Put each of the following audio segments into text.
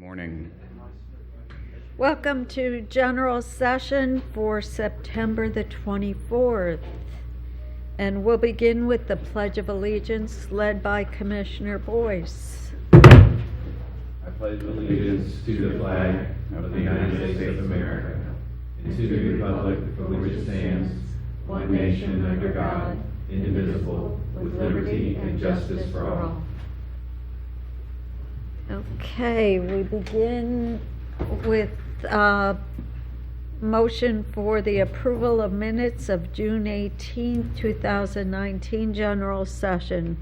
Morning. Welcome to general session for September the 24th. And we'll begin with the Pledge of Allegiance led by Commissioner Boyce. I pledge allegiance to the flag of the United States of America and to the republic for which it stands, one nation under God, indivisible, with liberty and justice for all. Okay, we begin with motion for the approval of minutes of June 18th, 2019 general session.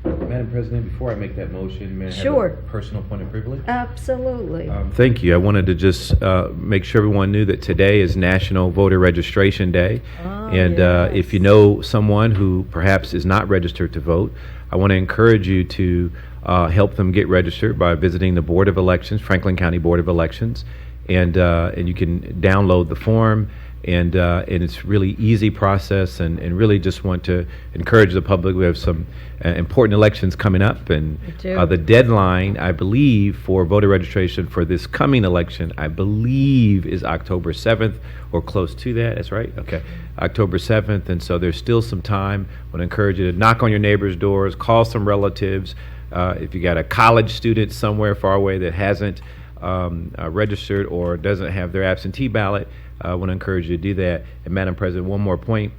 Madam President, before I make that motion, may I have Sure. a personal point of privilege? Absolutely. Thank you. I wanted to just make sure everyone knew that today is National Voter Registration Day. And yes. if you know someone who perhaps is not registered to vote, I want to encourage you to help them get registered by visiting the Board of Elections, Franklin County Board of Elections. And you can download the form. And it's really easy process, and really just want to encourage the public. We have some important elections coming up, and the deadline, I believe, for voter registration for this coming election, I believe, is October 7th or close to that. That's right? Okay. October 7th, and so there's still some time. I want to encourage you to knock on your neighbors' doors, call some relatives. If you got a college student somewhere far away that hasn't registered or doesn't have their absentee ballot, I want to encourage you to do that. And Madam President, one more point.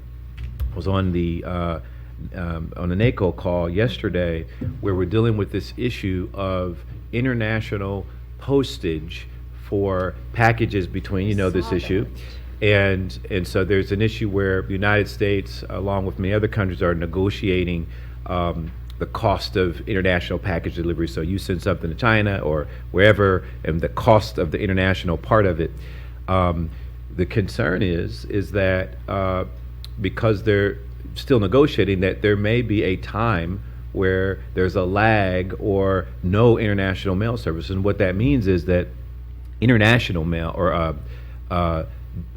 I was on the NACO call yesterday where we're dealing with this issue of international postage for packages between, this issue. And so there's an issue where the United States, along with many other countries, are negotiating the cost of international package delivery. So you send something to China or wherever, and the cost of the international part of it. The concern is that because they're still negotiating, that there may be a time where there's a lag or no international mail service. And what that means is that international mail or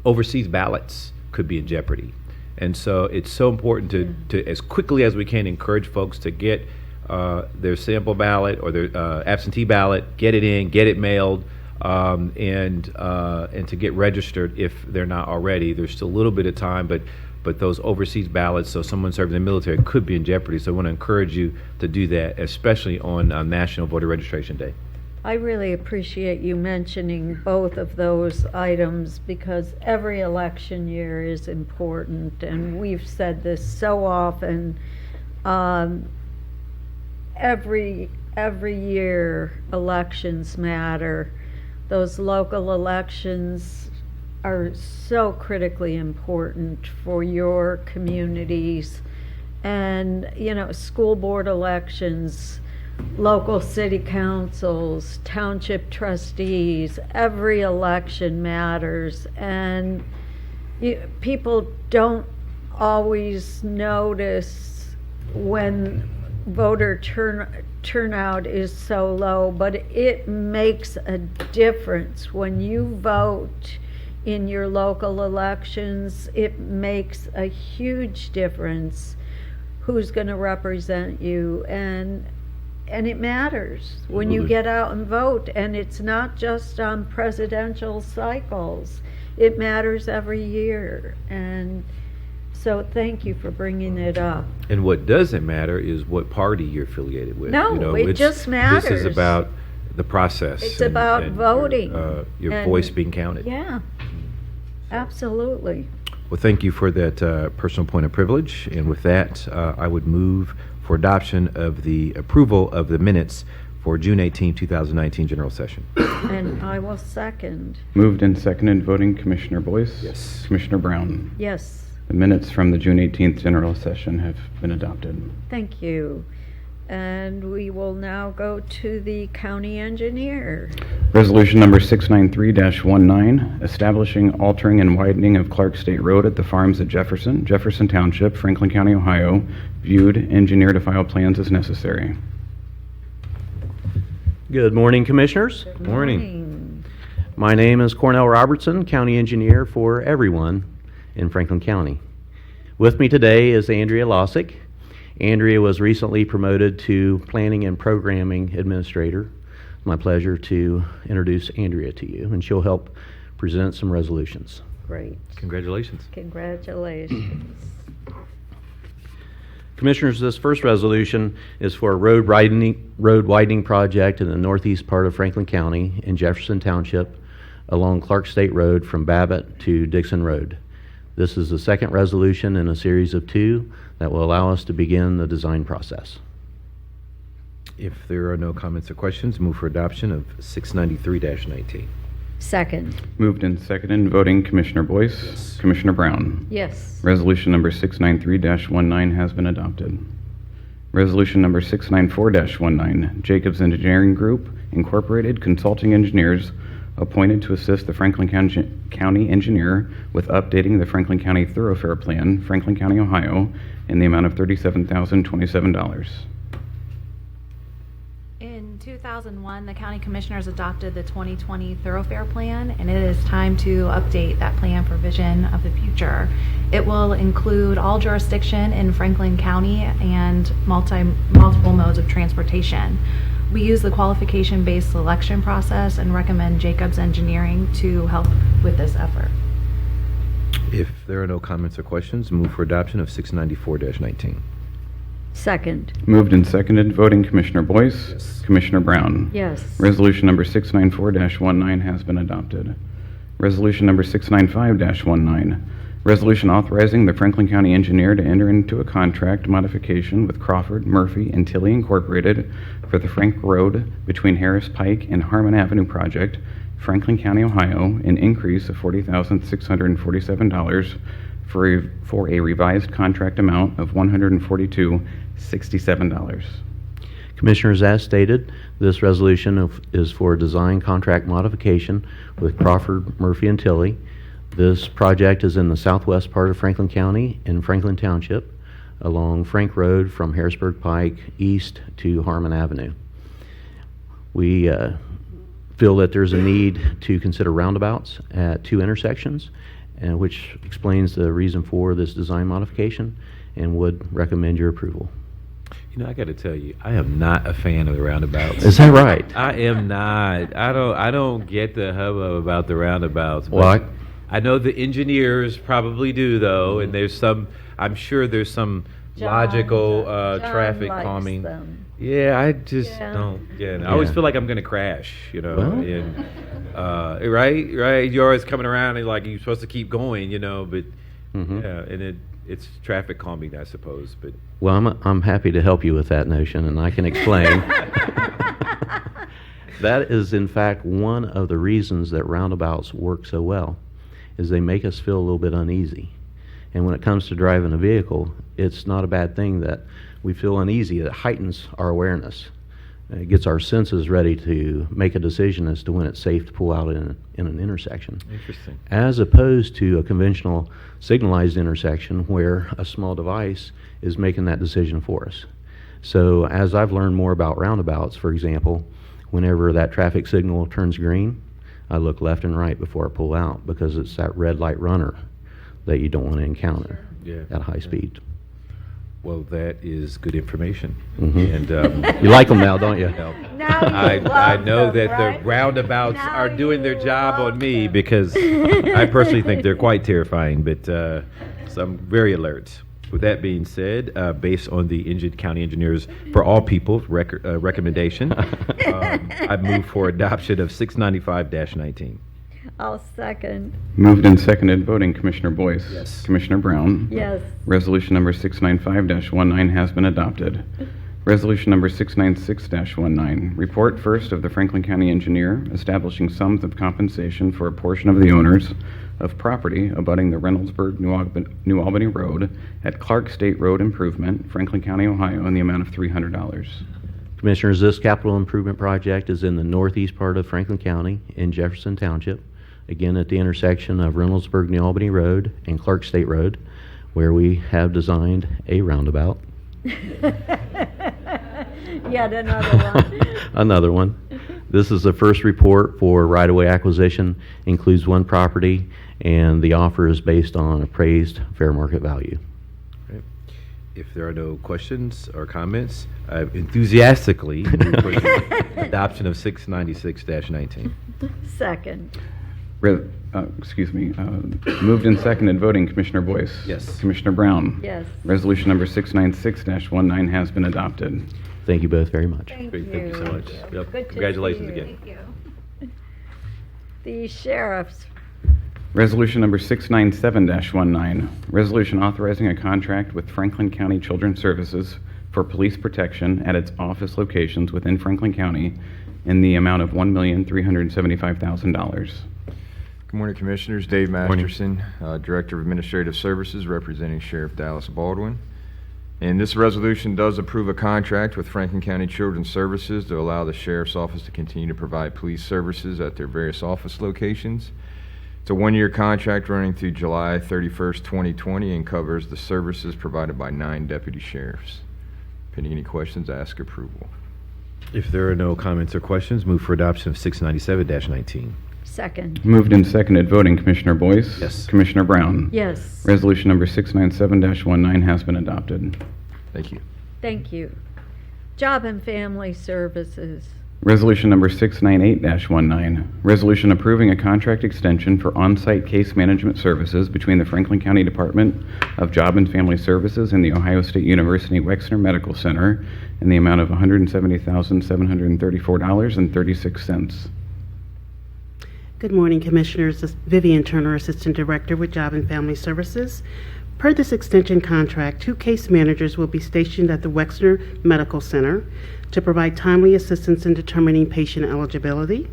overseas ballots could be in jeopardy. And so it's so important to as quickly as we can, encourage folks to get their sample ballot or their absentee ballot, get it in, get it mailed, and to get registered if they're not already. There's still a little bit of time, but those overseas ballots, so someone serving in the military, could be in jeopardy. So I want to encourage you to do that, especially on National Voter Registration Day. I really appreciate you mentioning both of those items because every election year is important, and we've said this so often. Every year elections matter. Those local elections are so critically important for your communities, and school board elections, local city councils, township trustees, every election matters. And people don't always notice when voter turnout is so low, but it makes a difference. When you vote in your local elections, it makes a huge difference who's going to represent you, and it matters when you get out and vote. And it's not just on presidential cycles. It matters every year. And so thank you for bringing it up. And what doesn't matter is what party you're affiliated with. No, it just matters. This is about the process. It's about voting. Your voice being counted. Yeah, absolutely. Well, thank you for that personal point of privilege. And with that, I would move for adoption of the approval of the minutes for June 18, 2019 general session. And I will second. Moved and seconded, voting Commissioner Boyce? Yes. Commissioner Brown? Yes, The minutes from the June 18th general session have been adopted. thank you. And we will now go to the county engineer. Resolution number 693-19, establishing, altering, and widening of Clark State Road at the farms at Jefferson Township, Franklin County, Ohio, viewed, engineer to file plans as necessary. Good morning, Commissioners. Good Morning. My name is Cornell Robertson, County Engineer for everyone in Franklin County. With me today is Andrea Lossick. Andrea was recently promoted to Planning and Programming Administrator my pleasure to introduce Andrea to you, and she'll help present some resolutions. Great. Congratulations. Congratulations. Commissioners, this first resolution is for a road widening project in the northeast part of Franklin County in Jefferson Township along Clark State Road from Babbitt to Dixon Road. This is the second resolution in a series of 2 that will allow us to begin the design process. If there are no comments or questions, move for adoption of 693-19. Second. Moved and seconded, voting Commissioner Boyce. Yes. Commissioner Brown. Yes. Resolution number 693-19 has been adopted. Resolution number 694-19, Jacobs Engineering Group, Incorporated, consulting engineers appointed to assist the Franklin County engineer with updating the Franklin County Thoroughfare Plan, Franklin County, Ohio, in the amount of $37,027. In 2001, the County Commissioners adopted the 2020 Thoroughfare Plan, and it is time to update that plan for vision of the future. It will include all jurisdiction in Franklin County and multiple modes of transportation. We use the qualification-based selection process and recommend Jacobs Engineering to help with this effort. If there are no comments or questions, move for adoption of 694-19. Second. Moved and seconded, voting Commissioner Boyce. Yes. Commissioner Brown. Yes. Resolution number 694-19 has been adopted. Resolution number 695-19, resolution authorizing the Franklin County engineer to enter into a contract modification with Crawford, Murphy, and Tilley Incorporated for the Frank Road between Harris Pike and Harmon Avenue project, Franklin County, Ohio, an increase of $40,647 for a revised contract amount of $142,067. Commissioners, as stated, this resolution is for a design contract modification with Crawford, Murphy, and Tilley. This project is in the southwest part of Franklin County in Franklin Township along Frank Road from Harrisburg Pike east to Harmon Avenue. We feel that there's a need to consider roundabouts at 2 intersections, which explains the reason for this design modification, and would recommend your approval. You know, I got to tell you, I am not a fan of the roundabouts. Is that right? I am not. I don't get the hubbub about the roundabouts. but Well, I know the engineers probably do, though, and I'm sure there's some logical John traffic likes calming. them. Yeah, I just Yeah. don't get it. I always Yeah. feel like I'm going to crash, you know. Well. And, right. You're always coming around and like you're supposed to keep going, you know. But Mhm. yeah, and it's traffic calming, I suppose. But Well, I'm happy to help you with that notion, and I can explain. That is, in fact, one of the reasons that roundabouts work so well, is they make us feel a little bit uneasy. And when it comes to driving a vehicle, it's not a bad thing that we feel uneasy. It heightens our awareness. It gets our senses ready to make a decision as to when it's safe to pull out in an intersection, interesting. as opposed to a conventional signalized intersection where a small device is making that decision for us. So as I've learned more about roundabouts, for example, whenever that traffic signal turns green, I look left and right before I pull out, because it's that red light runner that you don't want to encounter Yeah. at high speed. Well, that is good information. Mhm. And You like them now, don't you? no. Now you I love know them, that right? the roundabouts Now are doing their you job love on me them. because I personally think they're quite terrifying, but so I'm very alert. With that being said, based on the county engineers for all people recommendation, I move for adoption of 695-19. I'll second. Moved and seconded, voting Commissioner Boyce. Yes. Commissioner Brown. Yes. Resolution number 695-19 has been adopted. Resolution number 696-19, report first of the Franklin County engineer establishing sums of compensation for a portion of the owners of property abutting the Reynoldsburg New Albany Road at Clark State Road Improvement, Franklin County, Ohio, in the amount of $300. Commissioners, this capital improvement project is in the northeast part of Franklin County in Jefferson Township, again at the intersection of Reynoldsburg New Albany Road and Clark State Road, where we have designed a roundabout. Yet another one. Another one. This is the first report for right-of-way acquisition, includes one property, and the offer is based on appraised fair market value. If there are no questions or comments, I enthusiastically move for the adoption of 696-19. Second. Moved and seconded, voting, Commissioner Boyce. Yes. Commissioner Brown. Yes. Resolution number 696-19 has been adopted. Thank you both very much. Thank Great, thank you so much. Yep. Yep, Good to congratulations see you. again. Thank you. The sheriff's. Resolution number 697-19, resolution authorizing a contract with Franklin County Children's Services for police protection at its office locations within Franklin County in the amount of $1,375,000. Good morning, Commissioners. Dave Morning. Masterson, Director of Administrative Services, representing Sheriff Dallas Baldwin. And this resolution does approve a contract with Franklin County Children's Services to allow the Sheriff's Office to continue to provide police services at their various office locations. It's a one-year contract running through July 31st, 2020, and covers the services provided by 9 deputy sheriffs. Pending any questions, ask approval. If there are no comments or questions, move for adoption of 697-19. Second. Moved and seconded, voting, Commissioner Boyce. Yes. Commissioner Brown. Yes. Resolution number 697-19 has been adopted. Thank you. Thank you. Job and Family Services. Resolution number 698-19, resolution approving a contract extension for on-site case management services between the Franklin County Department of Job and Family Services and the Ohio State University Wexner Medical Center in the amount of $170,734.36. Good morning, Commissioners. This is Vivian Turner, Assistant Director with Job and Family Services. Per this extension contract, 2 case managers will be stationed at the Wexner Medical Center to provide timely assistance in determining patient eligibility,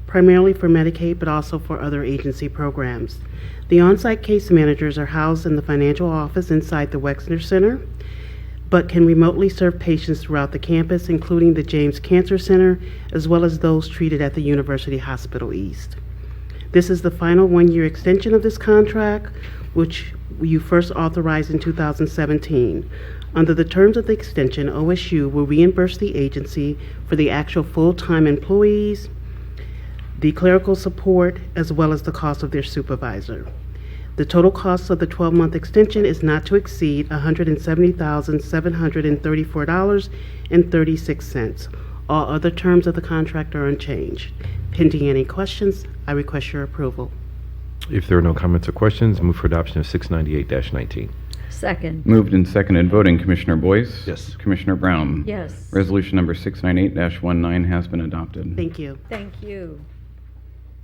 primarily for Medicaid, but also for other agency programs. The on-site case managers are housed in the financial office inside the Wexner Center, but can remotely serve patients throughout the campus, including the James Cancer Center, as well as those treated at the University Hospital East. This is the final one-year extension of this contract, which you first authorized in 2017. Under the terms of the extension, OSU will reimburse the agency for the actual full-time employees, the clerical support, as well as the cost of their supervisor. The total cost of the 12-month extension is not to exceed $170,734.36. All other terms of the contract are unchanged. Pending any questions, I request your approval. If there are no comments or questions, move for adoption of 698-19. Second. Moved and seconded, voting, Commissioner Boyce. Yes. Commissioner Brown. Yes. Resolution number 698-19 has been adopted. Thank you. Thank you.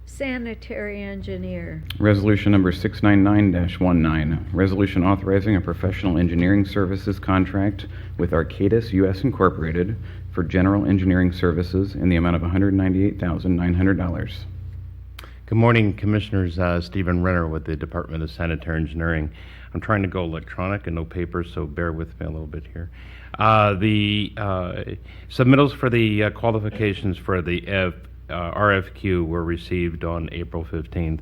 Sanitary Engineer. Resolution number 699-19, resolution authorizing a professional engineering services contract with Arcadis U.S. Incorporated for general engineering services in the amount of $198,900. Good morning, Commissioners. Stephen Renner with the Department of Sanitary Engineering. I'm trying to go electronic and no paper, so bear with me a little bit here. The submittals for the qualifications for the RFQ were received on April 15th.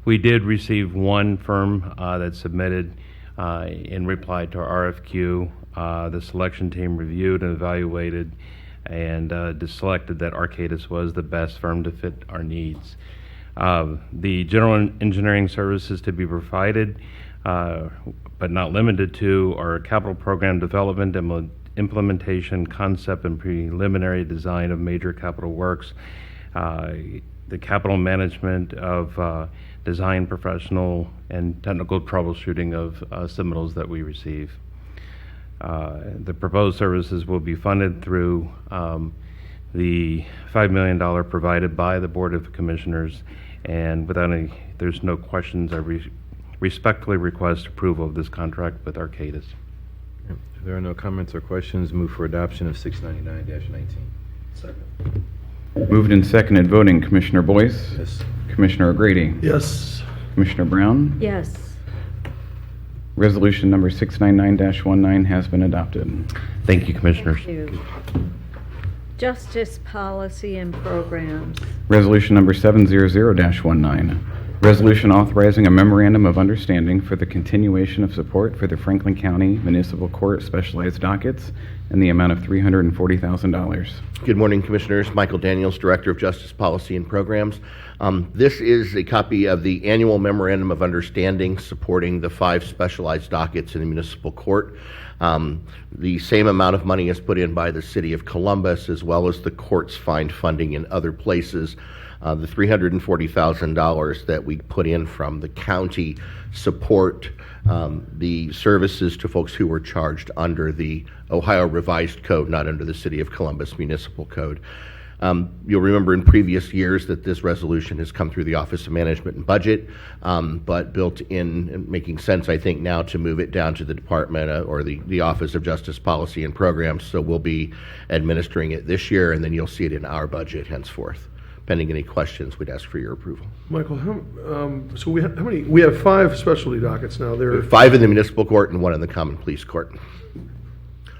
We did receive one firm that submitted in reply to our RFQ. The selection team reviewed and evaluated and selected that Arcadis was the best firm to fit our needs. The general engineering services to be provided, but not limited to, are capital program development and implementation, concept and preliminary design of major capital works, the capital management of design, professional, and technical troubleshooting of submittals that we receive. The proposed services will be funded through the $5 million provided by the Board of Commissioners, and without any, there's no questions, I respectfully request approval of this contract with Arcadis. If there are no comments or questions, move for adoption of 699-19. Second. Moved and seconded, voting, Commissioner Boyce. Yes. Commissioner O'Grady. Yes. Commissioner Brown. Yes. Resolution number 699-19 has been adopted. Thank you, Commissioners. Thank you. Justice Policy and Programs. Resolution number 700-19, resolution authorizing a memorandum of understanding for the continuation of support for the Franklin County Municipal Court specialized dockets in the amount of $340,000. Good morning, Commissioners. Michael Daniels, Director of Justice Policy and Programs. This is a copy of the annual memorandum of understanding supporting the 5 specialized dockets in the municipal court. The same amount of money is put in by the City of Columbus, as well as the courts find funding in other places. The $340,000 that we put in from the county support the services to folks who were charged under the Ohio Revised Code, not under the City of Columbus Municipal Code. You'll remember in previous years that this resolution has come through the Office of Management and Budget, but built in, and making sense, I think, now to move it down to the Department or the Office of Justice Policy and Programs. So we'll be administering it this year, and then you'll see it in our budget henceforth. Pending any questions, we'd ask for your approval. Michael, so how many? We have 5 specialty dockets now. There are 5 in the municipal court and 1 in the common police court.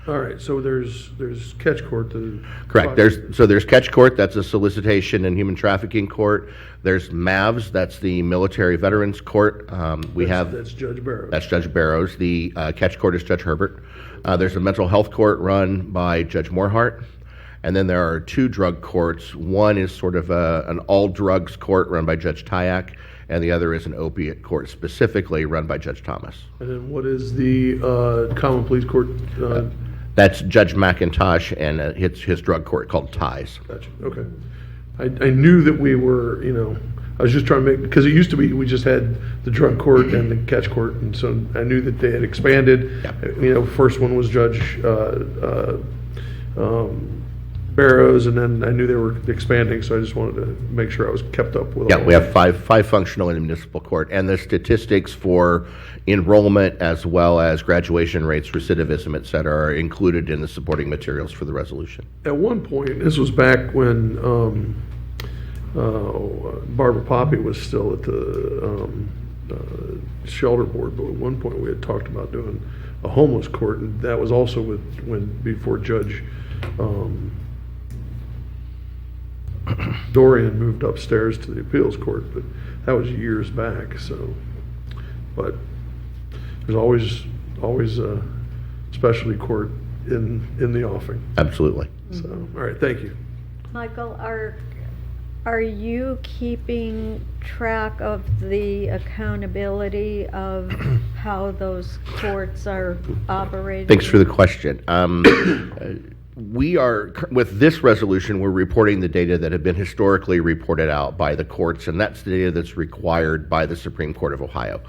All right, so there's catch court. Correct. There's catch court. That's a solicitation and human trafficking court. There's MAVS. That's the military veterans court. That's Judge Barrows. That's Judge Barrows. The catch court is Judge Herbert. There's a mental health court run by Judge Morehart. And then there are 2 drug courts. One is sort of an all drugs court run by Judge Tyak, and the other is an opiate court specifically run by Judge Thomas. And then what is the common police court? That's Judge McIntosh and his drug court called Ties. Gotcha. Okay. I knew that we were, I was just trying to make, because it used to be we just had the drug court and the catch court, and so I knew that they had expanded. Yep. First one was Judge Barrows, and then I knew they were expanding, so I just wanted to make sure I was kept up with. Yeah, we have five functional in the municipal court, and the statistics for enrollment as well as graduation rates, recidivism, et cetera, are included in the supporting materials for the resolution. At one point, this was back when Barbara Poppy was still at the shelter board, but at one point we had talked about doing a homeless court, and that was also before Judge Dorian moved upstairs to the appeals court, but that was years back. So, but there's always a specialty court in the offing. Absolutely. So, all right, thank you. Michael, are you keeping track of the accountability of how those courts are operating? Thanks for the question. We are, with this resolution, we're reporting the data that have been historically reported out by the courts, and that's the data that's required by the Supreme Court of Ohio.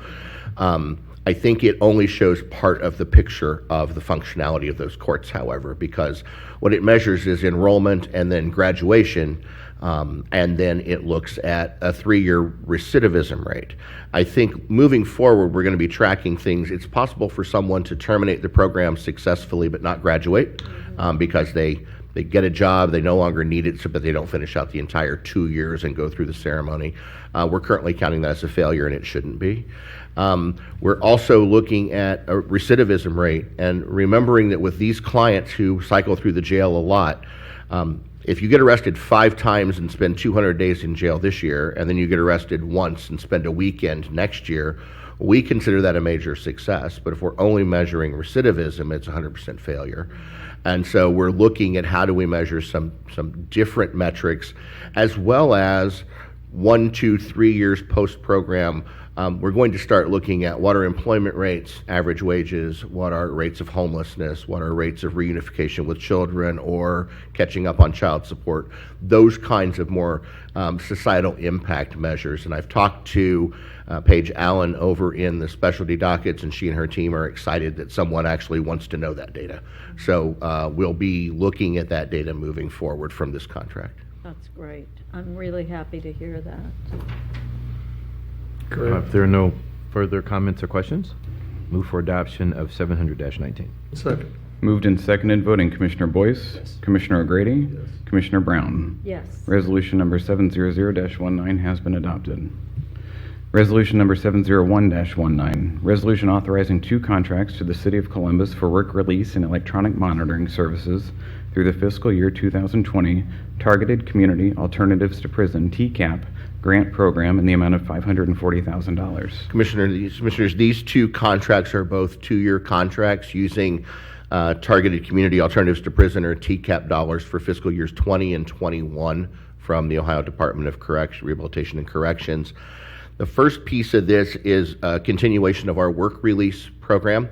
I think it only shows part of the picture of the functionality of those courts, however, because what it measures is enrollment and then graduation, and then it looks at a 3-year recidivism rate. I think moving forward, we're going to be tracking things. It's possible for someone to terminate the program successfully but not graduate because they get a job, they no longer need it, but they don't finish out the entire 2 years and go through the ceremony. We're currently counting that as a failure, and it shouldn't be. We're also looking at a recidivism rate and remembering that with these clients who cycle through the jail a lot, if you get arrested 5 times and spend 200 days in jail this year, and then you get arrested once and spend a weekend next year, we consider that a major success. But if we're only measuring recidivism, it's 100% failure. And so we're looking at how do we measure some different metrics, as well as 1, 2, 3 years post-program. We're going to start looking at what are employment rates, average wages, what are rates of homelessness, what are rates of reunification with children or catching up on child support, those kinds of more societal impact measures. And I've talked to Paige Allen over in the specialty dockets, and she and her team are excited that someone actually wants to know that data. So we'll be looking at that data moving forward from this contract. That's great. I'm really happy to hear that. If there are no further comments or questions, move for adoption of 700-19. Second. Moved and seconded, voting Commissioner Boyce. Yes. Commissioner O'Grady. Yes. Commissioner Brown. Yes. Resolution number 700-19 has been adopted. Resolution number 701-19, resolution authorizing 2 contracts to the City of Columbus for work release and electronic monitoring services through the fiscal year 2020 Targeted Community Alternatives to Prison TCAP grant program in the amount of $540,000. Commissioners, these 2 contracts are both 2-year contracts using Targeted Community Alternatives to Prison, or TCAP dollars, for fiscal years 20 and 21 from the Ohio Department of Rehabilitation and Corrections. The first piece of this is a continuation of our work release program.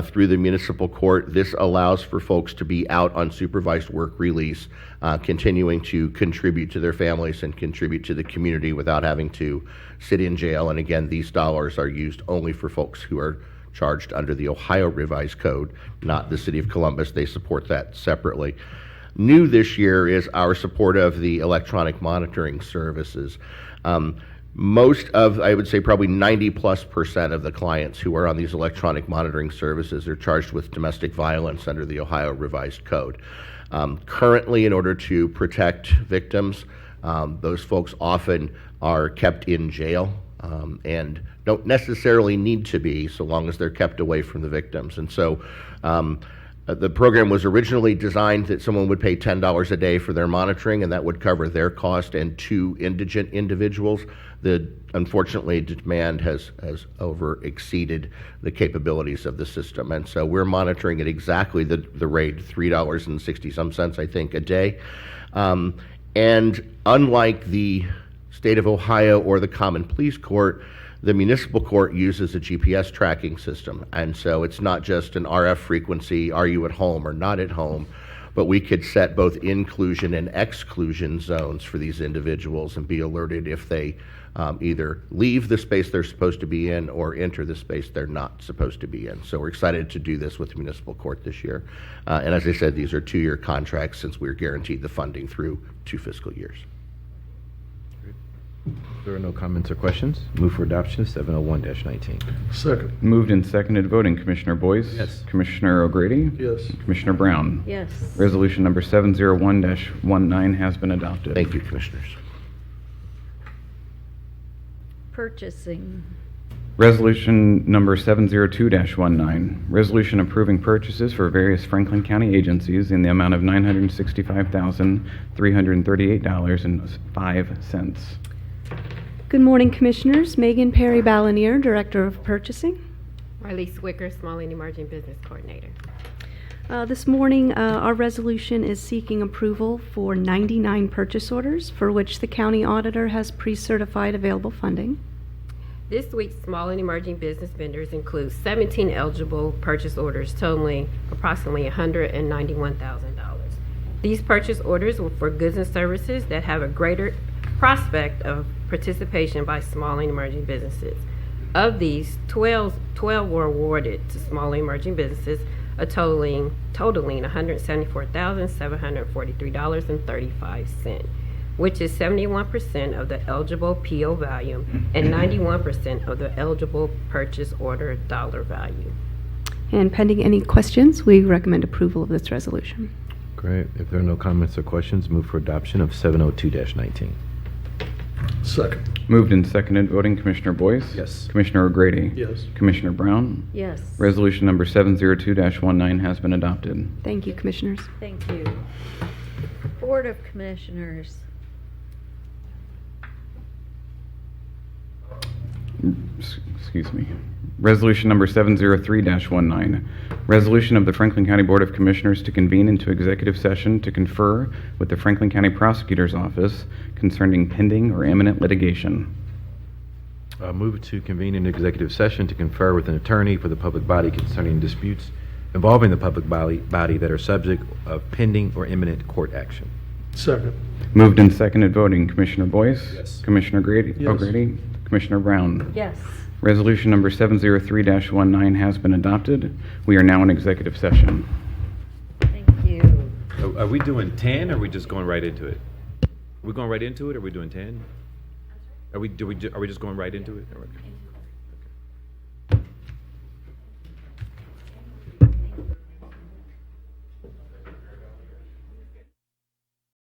through the municipal court. This allows for folks to be out on supervised work release, continuing to contribute to their families and contribute to the community without having to sit in jail. And again, these dollars are used only for folks who are charged under the Ohio Revised Code, not the City of Columbus. They support that separately. New this year is our support of the electronic monitoring services. Most of, I would say probably 90+% of the clients who are on these electronic monitoring services are charged with domestic violence under the Ohio Revised Code. Currently, in order to protect victims, those folks often are kept in jail and don't necessarily need to be, so long as they're kept away from the victims. And so the program was originally designed that someone would pay $10 a day for their monitoring, and that would cover their cost and 2 indigent individuals. Unfortunately, demand has over exceeded the capabilities of the system, and so we're monitoring at exactly the rate, $3.60 I think, a day. And unlike the state of Ohio or the Common Pleas Court, the municipal court uses a GPS tracking system, and so it's not just an RF frequency, are you at home or not at home, but we could set both inclusion and exclusion zones for these individuals and be alerted if they either leave the space they're supposed to be in or enter the space they're not supposed to be in. So we're excited to do this with the municipal court this year. And as I said, these are 2-year contracts since we're guaranteed the funding through 2 fiscal years. If there are no comments or questions, move for adoption of 701-19. Second. Moved and seconded, voting Commissioner Boyce? Yes. Commissioner O'Grady? Yes. Commissioner Brown? Yes. Resolution number 701-19 has been adopted. Thank you, Commissioners. Purchasing. Resolution number 702-19, resolution approving purchases for various Franklin County agencies in the amount of $965,338.05. Good morning, Commissioners. Megan Perry Balanier, Director of Purchasing. Marlise Wicker, Small and Emerging Business Coordinator. This morning, our resolution is seeking approval for 99 purchase orders for which the county auditor has pre-certified available funding. This week's small and emerging business vendors include 17 eligible purchase orders totaling approximately $191,000. These purchase orders were for goods and services that have a greater prospect of participation by small and emerging businesses. Of these, 12 were awarded to small and emerging businesses, totaling $174,743.35, which is 71% of the eligible PO value and 91% of the eligible purchase order dollar value. And pending any questions, we recommend approval of this resolution. Great. If there are no comments or questions, move for adoption of 702-19. Second. Moved and seconded, voting Commissioner Boyce? Yes. Commissioner O'Grady? Yes. Commissioner Brown? Yes. Resolution number 702-19 has been adopted. Thank you, Commissioners. Thank you. Board of Commissioners. Excuse me. Resolution number 703-19, resolution of the Franklin County Board of Commissioners to convene into executive session to confer with the Franklin County Prosecutor's Office concerning pending or imminent litigation. Move to convene an executive session to confer with an attorney for the public body concerning disputes involving the public body that are subject of pending or imminent court action. Second. Moved and seconded, voting Commissioner Boyce? Yes. Commissioner Yes. O'Grady? Commissioner Brown? Yes. Resolution number 703-19 has been adopted. We are now in executive session. Thank you. Are we doing 10 or are we just going right into it? Are we going right into it or are we doing 10? Are we just going right into it?